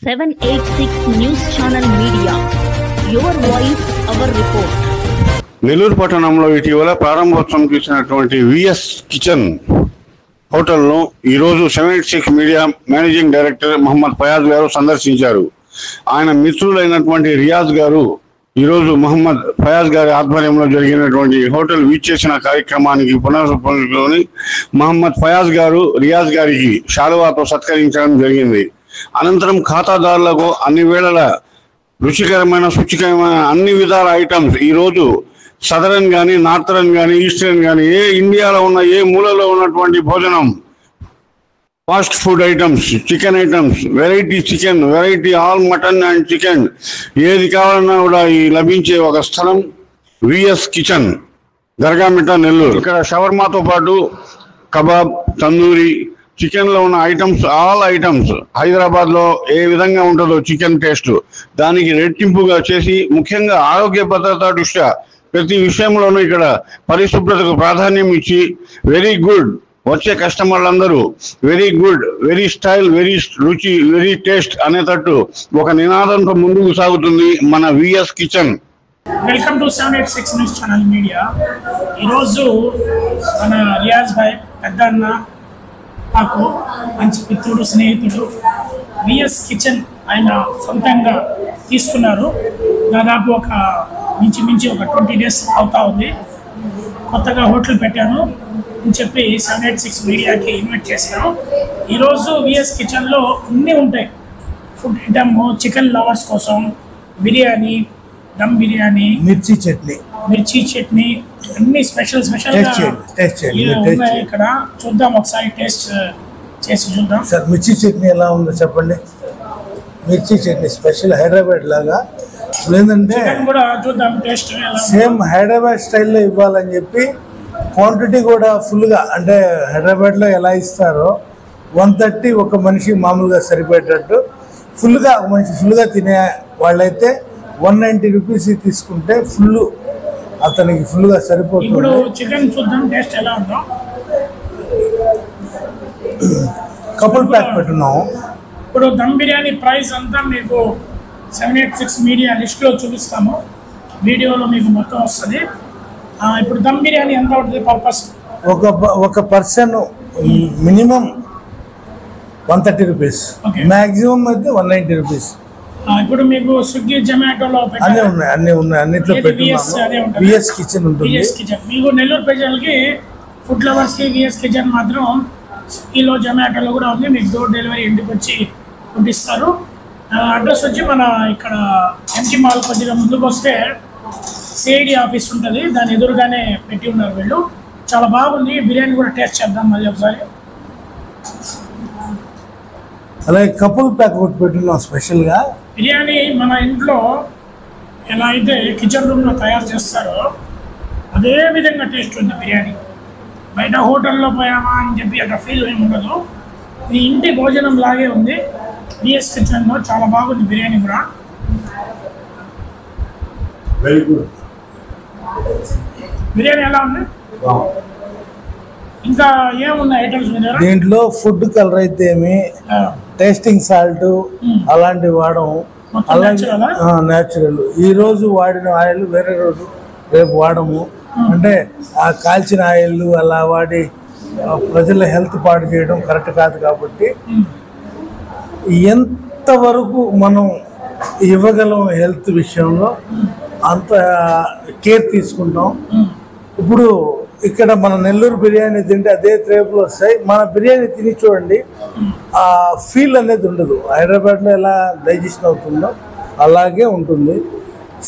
786 News Channel Media. Your voice, our report. Nellore పట్టణంలో ఇటీవల ప్రారంభోత్సవం చేసినటువంటి విఎస్ కిచెన్ హోటల్ను ఈరోజు 786 media managing director Mohammed Fayaz గారు సందర్శించారు. ఆయన మిత్రులైనటువంటి రియాజ్ గారు ఈరోజు మహమ్మద్ ఫయాజ్ గారి ఆధ్వర్యంలో జరిగినటువంటి హోటల్ వీచేసిన కార్యక్రమానికి పునఃస్మరించుకొని మహమ్మద్ ఫయాజ్ గారు రియాజ్ గారికి శాలువాతో సత్కరించడం జరిగింది. అనంతరం ఖాతాదారులకు అన్ని వేళల రుచికరమైన శుచికరమైన అన్ని విధాల ఐటమ్స్ ఈరోజు సదరన్ కానీ నార్థరన్ కానీ ఈస్టర్న్ కానీ ఇండియాలో ఉన్న ఏ మూలలో ఉన్నటువంటి భోజనం fast food items, chicken items, variety chicken, variety all mutton and chicken ఏది కావాలన్నా కూడా ఈ లభించే ఒక స్థలం విఎస్ కిచెన్, దర్గామిట్ట, నెల్లూరు. ఇక్కడ షవర్మాతో పాటు కబాబ్, తందూరి, చికెన్లో ఉన్న ఐటమ్స్ ఆల్ ఐటమ్స్ హైదరాబాద్లో ఏ విధంగా ఉంటుందో చికెన్ టేస్ట్ దానికి రెట్టింపుగా చేసి ముఖ్యంగా ఆరోగ్య భద్రతా దృష్ట్యా ప్రతి విషయంలోనూ ఇక్కడ పరిశుభ్రతకు ప్రాధాన్యం ఇచ్చి వెరీ గుడ్, వచ్చే కస్టమర్లందరూ very good, very style, very రుచి, వెరీ టేస్ట్ అనేటట్టు ఒక నినాదంతో ముందుకు సాగుతుంది మన VS kitchen. Welcome to 786 news channel media. ఈరోజు మన రియాజ్ భాయ్ పెద్ద అన్న, నాకు మంచి మిత్రుడు, స్నేహితుడు విఎస్ కిచెన్ ఆయన సొంతంగా తీసుకున్నారు. దాదాపు ఒక మించి ఒక 20 days అవుతా ఉంది. కొత్తగా హోటల్ పెట్టాను అని చెప్పి 786 మీడియాకి ఇన్వైట్ చేశాను. ఈరోజు విఎస్ కిచెన్లో అన్నీ ఉంటాయి. ఫుడ్ ఐటమ్, చికెన్ లవర్స్ కోసం బిర్యానీ, దమ్ బిర్యానీ, మిర్చి చట్నీ అన్ని స్పెషల్ ఉన్నాయి. ఇక్కడ చూద్దాం, ఒకసారి టేస్ట్ చేసి చూద్దాం. సార్ మిర్చి చట్నీ ఎలా ఉందో చెప్పండి. మిర్చి చట్నీ స్పెషల్ హైదరాబాద్ లాగా లేదంటే కూడా చూద్దాం టేస్ట్. సేమ్ హైదరాబాద్ స్టైల్లో ఇవ్వాలని చెప్పి క్వాంటిటీ కూడా ఫుల్గా, అంటే హైదరాబాద్లో ఎలా ఇస్తారో 130 ఒక మనిషి మామూలుగా సరిపోయేటట్టు ఫుల్గా, ఒక మనిషి ఫుల్గా తినే వాళ్ళైతే 190 రూపీస్ తీసుకుంటే ఫుల్ అతనికి ఫుల్గా సరిపోతుంది. ఇప్పుడు చికెన్ చూద్దాం టేస్ట్ ఎలా ఉందో. కపుల్ ప్యాక్ పెట్టున్నాము. ఇప్పుడు దమ్ బిర్యానీ ప్రైస్ అంతా మీకు 786 మీడియా లిస్ట్లో చూపిస్తాము. వీడియోలో మీకు మొత్తం వస్తుంది. ఇప్పుడు దమ్ బిర్యానీ ఎంత ఉంటుంది పర్పస్? ఒక పర్సన్ మినిమం 130 రూపీస్, మ్యాక్సిమం అయితే 190 రూపీస్. ఇప్పుడు మీకు స్విగ్గీ, జొమాటోలో అన్నీ ఉన్నాయి అన్నిట్లో పెట్టుకున్నాము. విఎస్ కిచెన్ ఉంటుంది. మీకు నెల్లూరు ప్రజలకి, ఫుడ్ లవర్స్కి విఎస్ కిచెన్ మాత్రం స్విగ్గీలో, జొమాటోలో కూడా ఉంది. మీకు డోర్ డెలివరీ ఇంటికి వచ్చి ఫుడ్ ఇస్తారు. అడ్రస్ వచ్చి మన ఇక్కడ ఎంటీ మాల్ కొద్దిగా ముందుకు వస్తే సిఐడి ఆఫీస్ ఉంటుంది, దాని ఎదురుగానే పెట్టి ఉన్నారు వీళ్ళు. చాలా బాగుంది. బిర్యానీ కూడా టేస్ట్ చేద్దాం మళ్ళీ ఒకసారి. అలాగే కపుల్ ప్యాక్ ఒకటి పెట్టున్నాం స్పెషల్గా. బిర్యానీ మన ఇంట్లో ఎలా అయితే కిచెన్ రూమ్లో తయారు చేస్తారో అదే విధంగా టేస్ట్ ఉంది బిర్యానీ. బయట హోటల్లో పోయామా అని చెప్పి అట్లా ఫీల్ ఏమి ఉండదు. ఇది ఇంటి భోజనం లాగే ఉంది. విఎస్ కిచెన్లో చాలా బాగుంది బిర్యానీ కూడా. Very good. బిర్యానీ ఎలా ఉంది? ఇంకా ఏమున్నాయి ఐటమ్స్ మీ దగ్గర? దీంట్లో ఫుడ్ కలర్ అయితే ఏమి, టేస్టింగ్ సాల్ట్ అలాంటివి వాడము. న్యాచురల్. ఈ రోజు వాడిన ఆయిల్ వేరే రోజు రేపు వాడము. అంటే ఆ కాల్చిన ఆయిల్ అలా వాడి ప్రజల హెల్త్ పాడు చేయడం కరెక్ట్ కాదు. కాబట్టి ఎంతవరకు మనం ఇవ్వగలం హెల్త్ విషయంలో అంత కేర్ తీసుకుంటాం. ఇప్పుడు ఇక్కడ మన నెల్లూరు బిర్యానీ తింటే అదే రేపులో వస్తాయి. మన బిర్యానీ తిని చూడండి, ఆ ఫీల్ అనేది ఉండదు. హైదరాబాద్లో ఎలా డైజెషన్ అవుతుందో అలాగే ఉంటుంది.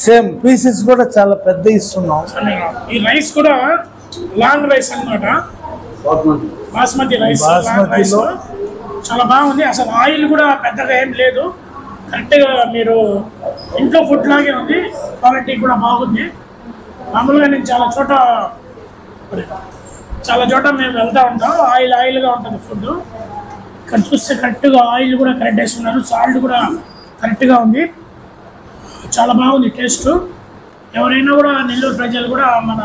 సేమ్ పీసెస్ కూడా చాలా పెద్ద ఇస్తున్నాం. ఈ రైస్ కూడా లాంగ్ రైస్ అన్నమాట, బాస్మతి రైస్. బాస్మతిలో చాలా బాగుంది. అసలు ఆయిల్ కూడా పెద్దగా ఏం లేదు. కరెక్ట్గా మీరు ఇంట్లో ఫుడ్ లాగే ఉంది. క్వాలిటీ కూడా బాగుంది. మామూలుగా నేను చాలా చోట మేము వెళ్తూ ఉంటాం. ఆయిల్గా ఉంటుంది ఫుడ్. ఇక్కడ చూస్తే కరెక్ట్గా ఆయిల్ కూడా కరెక్ట్ వేస్తున్నారు. సాల్ట్ కూడా కరెక్ట్గా ఉంది. చాలా బాగుంది టేస్ట్. ఎవరైనా కూడా నెల్లూరు ప్రజలు కూడా మన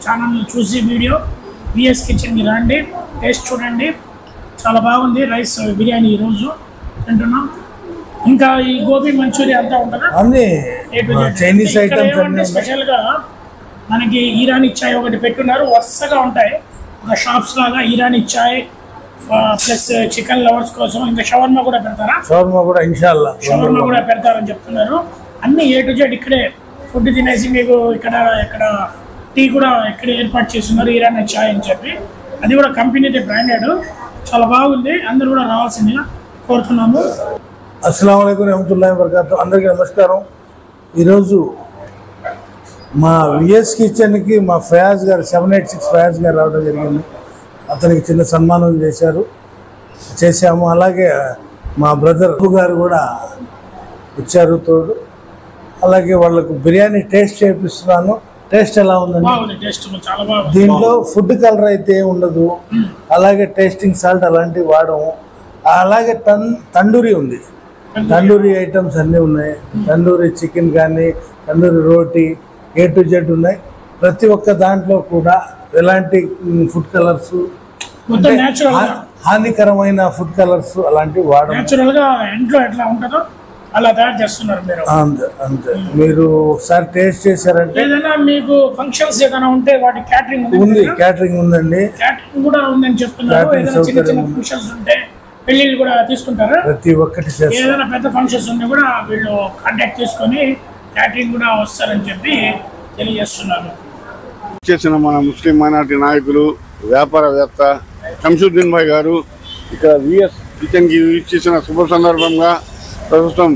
ఛానల్ చూసి వీడియో విఎస్ కిచెన్కి రండి, టేస్ట్ చూడండి. చాలా బాగుంది రైస్ బిర్యానీ ఈరోజు తింటున్నాం. ఇంకా ఈ గోబీ మంచూరియా అంతా ఉంటుందా? అన్ని A to Z. చైనీస్ ఇక్కడ ఐటమ్స్ ఏమంటే అన్ని స్పెషల్ గా మనకి ఇరానీ చాయ్ ఒకటి పెట్టున్నారు, వరుసగా ఉంటాయి ఒక షాప్స్ లాగా. ఇరానీ చాయ్ ప్లస్ చికెన్ లవర్స్ కోసం ఇంకా షవర్మా కూడా పెడతారా? షవర్మా కూడా ఇన్షాల్లా షవర్మా కూడా పెడతారని చెప్తున్నారు. అన్ని A to Z ఇక్కడే ఫుడ్ తినేసి మీకు ఇక్కడ టీ కూడా ఇక్కడే ఏర్పాటు చేస్తున్నారు, ఇరానీ చాయ్ అని చెప్పి. అది కూడా కంపెనీది బ్రాండెడ్, చాలా బాగుంది. అందరూ కూడా రావాల్సిందిగా కోరుతున్నాము. అస్సలాము అలైకుం రహమతుల్లాహి వబరకాతుహు. అందరికీ నమస్కారం. ఈరోజు మా విఎస్ కిచెన్కి మా ఫయాజ్ గారు 786 ఫయాజ్ గారు రావడం జరిగింది. అతనికి చిన్న సన్మానం చేశాము. అలాగే మా బ్రదర్ గారు కూడా వచ్చారు తోడు. అలాగే వాళ్ళకు బిర్యానీ టేస్ట్ చేపిస్తున్నాను. టేస్ట్ ఎలా ఉందండి? దీంట్లో ఫుడ్ కలర్ అయితే ఉండదు, అలాగే టేస్టింగ్ సాల్ట్ అలాంటివి వాడము. అలాగే తండూరి ఉంది, తండూరి ఐటమ్స్ అన్నీ ఉన్నాయి. తండూరి చికెన్ కానీ తండూరి రోటీ A to Z ఉన్నాయి. ప్రతి ఒక్క దాంట్లో కూడా ఎలాంటి ఫుడ్ కలర్స్ హానికరమైన ఫుడ్ కలర్స్ అలాంటివి వాడము. ఇంట్లో ఎట్లా ఉంటుందో అలా తయారు చేస్తున్నారు మీరు. అంతే. మీరు ఒకసారి టేస్ట్ చేశారంటే ఏదైనా మీకు ఫంక్షన్స్ ఏదైనా ఉంటే వాటి క్యాటరింగ్ ఉంది. క్యాటరింగ్ ఉందండి, క్యాటరింగ్ కూడా ఉందని చెప్తున్నారు. ఏదైనా చిన్న చిన్న ఫంక్షన్స్ ఉంటే పెళ్లిళ్ళు కూడా తీసుకుంటారు. ప్రతి ఒక్కటి ఏదైనా పెద్ద ఫంక్షన్స్ ఉంటే కూడా వీళ్ళు కాంటాక్ట్ చేసుకొని క్యాటరింగ్ కూడా వస్తారని చెప్పి తెలియజేస్తున్నారు. చేసిన మన ముస్లిం మైనార్టీ నాయకులు, వ్యాపారవేత్త శంసుద్దీన్ భాయ్ గారు ఇక్కడ విఎస్ కిచెన్కి ఇచ్చేసిన శుభ సందర్భంగా ప్రస్తుతం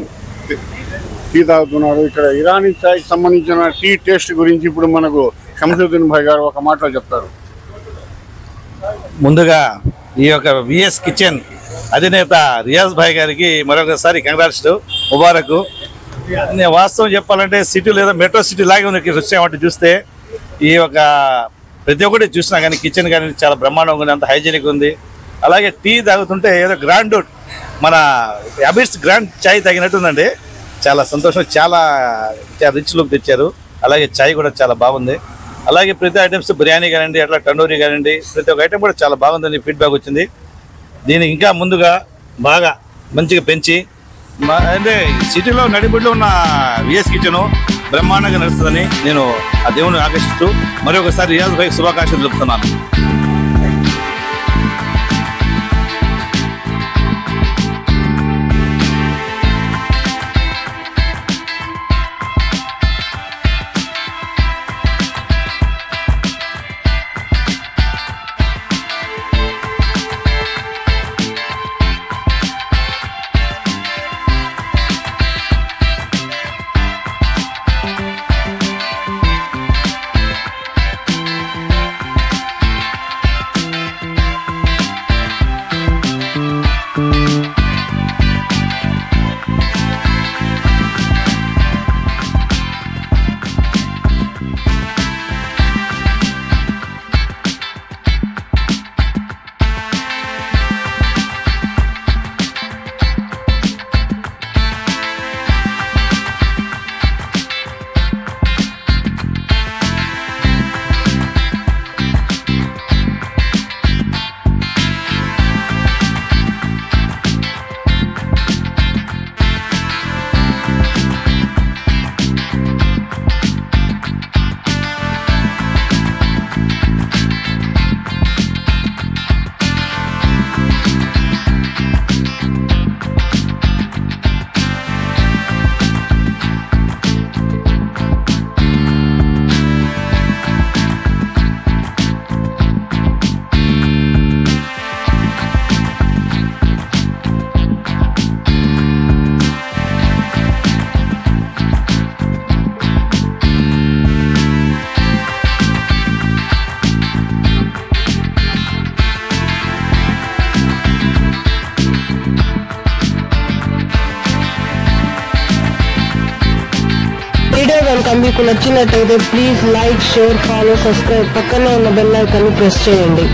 టీ తాగుతున్నారు. ఇక్కడ ఇరానీ చాయ్కి సంబంధించిన టీ టేస్ట్ గురించి ఇప్పుడు మనకు శంసుద్దీన్ భాయ్ గారు ఒక మాటలో చెప్తారు. ముందుగా ఈ యొక్క విఎస్ కిచెన్ అధినేత రియాజ్ భాయ్ గారికి మరొకసారి కంగ్రాట్స్, ముబారక్. నేను వాస్తవం చెప్పాలంటే సిటీ లేదా మెట్రో సిటీ లాగే ఉంది. వచ్చామంటే చూస్తే ఈ యొక్క ప్రతి ఒక్కటి చూసినా కానీ కిచెన్ కానీ చాలా బ్రహ్మాండంగా ఉంది, అంత హైజీనిక్ ఉంది. అలాగే టీ తాగుతుంటే ఏదో గ్రాండ్ మన అబిట్స్ గ్రాండ్ చాయ్ తాగినట్టుందండి. చాలా సంతోషం, చాలా రిచ్ లుక్ తెచ్చారు. అలాగే చాయ్ కూడా చాలా బాగుంది. అలాగే ప్రతి ఐటమ్స్ బిర్యానీ కానివ్వండి, అట్లా టండూరీ కానివ్వండి, ప్రతి ఒక్క ఐటమ్ కూడా చాలా బాగుందని ఫీడ్బ్యాక్ వచ్చింది. దీన్ని ఇంకా ముందుగా బాగా మంచిగా పెంచి అంటే సిటీలో నడిబడిలో ఉన్న విఎస్ కిచెన్ బ్రహ్మాండంగా నడుస్తుందని నేను ఆ దేవుని ఆకర్షిస్తూ మరొకసారి రియాజ్ భాయ్ శుభాకాంక్షలు తెలుపుతున్నాను. వీడియో కనుక మీకు నచ్చినట్టయితే please like, share, follow, subscribe, పక్కనే ఉన్న బెల్ ఐకాన్ని ప్రెస్ చేయండి.